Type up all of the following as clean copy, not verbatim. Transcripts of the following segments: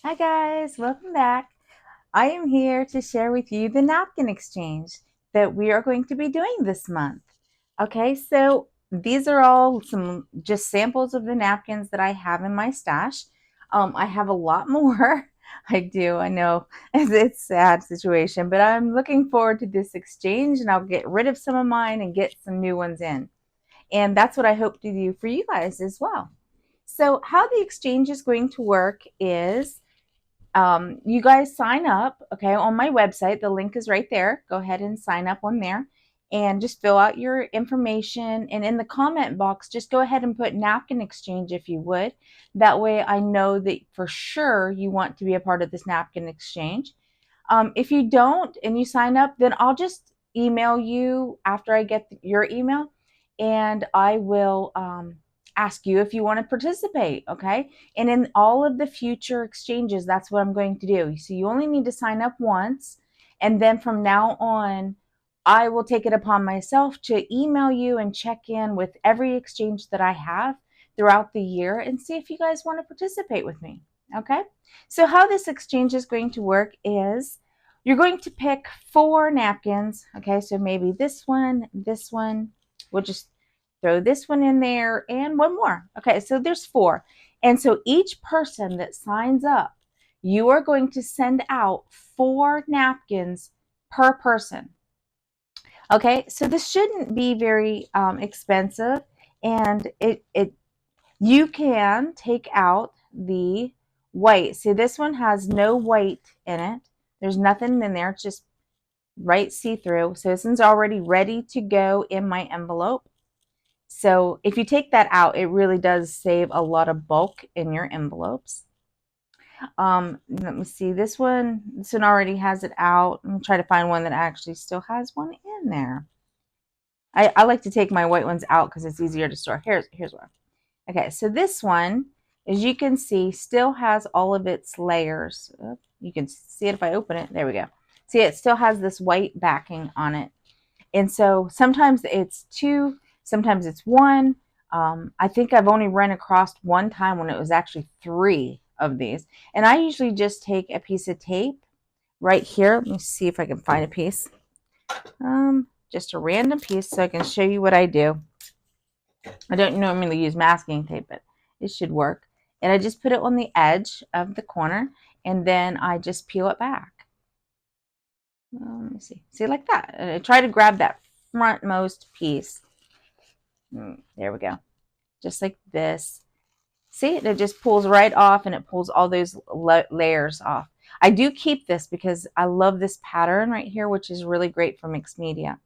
Hi guys, welcome back. I am here to share with you the napkin exchange that we are going to be doing this month. Okay, so these are all some just samples of the napkins that I have in my stash. I have a lot more. I do, I know it's a sad situation, but I'm looking forward to this exchange and I'll get rid of some of mine and get some new ones in. And that's what I hope to do for you guys as well. So, how the exchange is going to work is you guys sign up, okay, on my website. The link is right there. Go ahead and sign up on there and just fill out your information. And in the comment box, just go ahead and put napkin exchange if you would. That way I know that for sure you want to be a part of this napkin exchange. If you don't and you sign up, then I'll just email you after I get your email and I will ask you if you want to participate. Okay. And in all of the future exchanges, that's what I'm going to do. So you only need to sign up once. And then from now on, I will take it upon myself to email you and check in with every exchange that I have throughout the year and see if you guys want to participate with me. Okay. So, how this exchange is going to work is you're going to pick 4 napkins. Okay. So, maybe this one, this one. We'll just throw this one in there and one more. Okay. So, there's 4. And so, each person that signs up, you are going to send out 4 napkins per person. Okay, so this shouldn't be very expensive, and it you can take out the white. See, this one has no white in it. There's nothing in there. It's just right see-through. So this one's already ready to go in my envelope. So if you take that out, it really does save a lot of bulk in your envelopes. Let me see. This one already has it out. I'm gonna try to find one that actually still has one in there. I like to take my white ones out because it's easier to store. Here's one. Okay, so this one, as you can see, still has all of its layers. You can see it if I open it. There we go. See, it still has this white backing on it. And so sometimes it's 2, sometimes it's 1. I think I've only run across one time when it was actually 3 of these. And I usually just take a piece of tape right here. Let me see if I can find a piece. Just a random piece so I can show you what I do. I don't normally use masking tape, but it should work. And I just put it on the edge of the corner and then I just peel it back. Let me see. See, like that. And I try to grab that frontmost piece. There we go. Just like this. See, it just pulls right off and it pulls all those layers off. I do keep this because I love this pattern right here, which is really great for mixed media.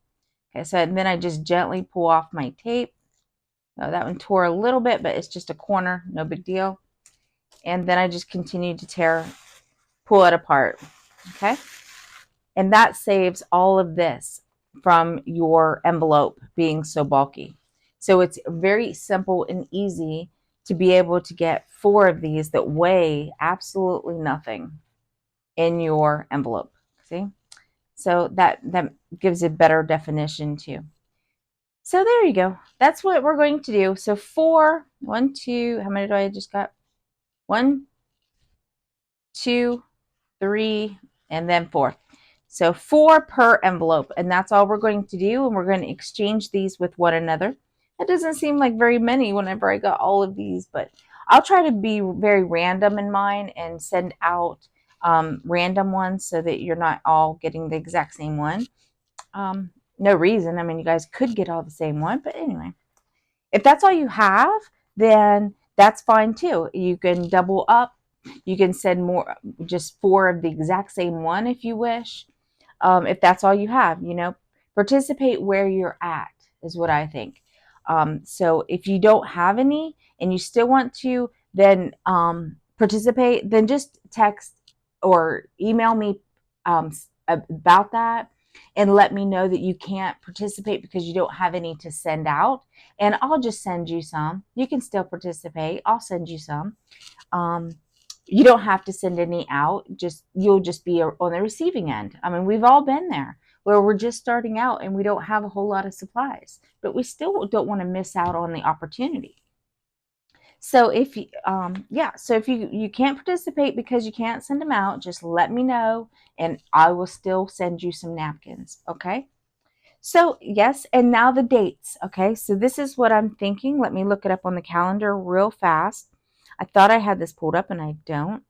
Okay, so then I just gently pull off my tape. Oh, that one tore a little bit, but it's just a corner, no big deal. And then I just continue to pull it apart. Okay. And that saves all of this from your envelope being so bulky. So it's very simple and easy to be able to get 4 of these that weigh absolutely nothing in your envelope. See? So that gives a better definition too. So there you go. That's what we're going to do. So 4, 1, 2, how many do I just got? 1, 2, 3, and then 4. So 4 per envelope, and that's all we're going to do, and we're going to exchange these with one another. That doesn't seem like very many whenever I got all of these, but I'll try to be very random in mine and send out random ones so that you're not all getting the exact same one. No reason. I mean, you guys could get all the same one, but anyway. If that's all you have, then that's fine too. You can double up. You can send more, just 4 of the exact same one if you wish. If that's all you have, participate where you're at is what I think. So if you don't have any and you still want to, then participate. Then just text or email me about that and let me know that you can't participate because you don't have any to send out. And I'll just send you some. You can still participate. I'll send you some. You don't have to send any out. You'll just be on the receiving end. I mean, we've all been there where we're just starting out and we don't have a whole lot of supplies, but we still don't want to miss out on the opportunity. So if you, yeah, so if you can't participate because you can't send them out, just let me know, and I will still send you some napkins. Okay. So yes, and now the dates. Okay, so this is what I'm thinking. Let me look it up on the calendar real fast. I thought I had this pulled up, and I don't.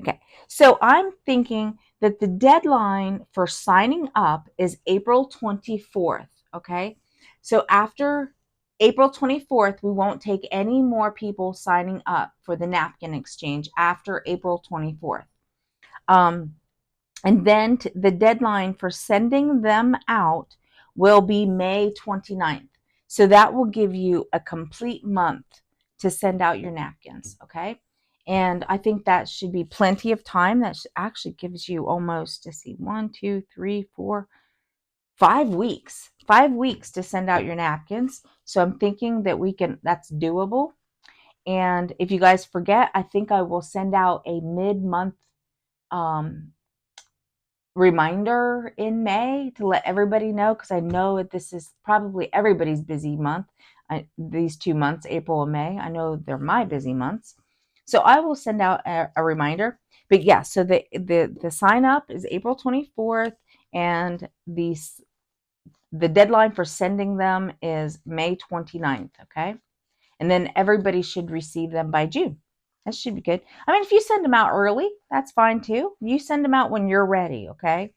Okay, so I'm thinking that the deadline for signing up is April 24th. Okay, so after April 24th, we won't take any more people signing up for the napkin exchange after April 24th. Um, and then the deadline for sending them out will be May 29th. So that will give you a complete month to send out your napkins. Okay. And I think that should be plenty of time. That actually gives you almost, to see, 5 weeks, 5 weeks to send out your napkins. So I'm thinking that that's doable. And if you guys forget, I think I will send out a mid-month um, reminder in May to let everybody know, because I know this is probably everybody's busy month. These 2 months, April and May, I know they're my busy months. So I will send out a reminder. But yeah, so the sign up is April 24th, and the deadline for sending them is May 29th. Okay. And then everybody should receive them by June. That should be good. I mean, if you send them out early, that's fine too. You send them out when you're ready. Okay.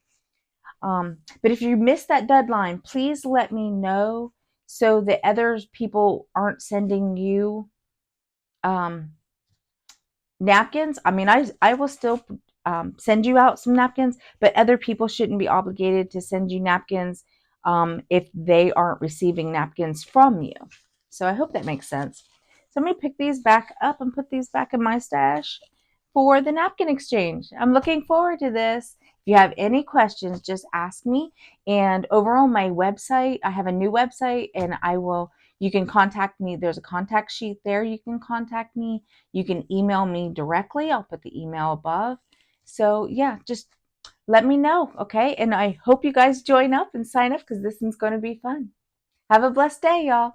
But if you miss that deadline, please let me know so that other people aren't sending you um, napkins. I mean, I will still send you out some napkins, but other people shouldn't be obligated to send you napkins if they aren't receiving napkins from you. So I hope that makes sense. So let me pick these back up and put these back in my stash for the napkin exchange. I'm looking forward to this. If you have any questions, just ask me. And over on my website, I have a new website, and you can contact me. There's a contact sheet there. You can contact me. You can email me directly. I'll put the email above. So yeah, just let me know. Okay. And I hope you guys join up and sign up, because this one's going to be fun. Have a blessed day, y'all.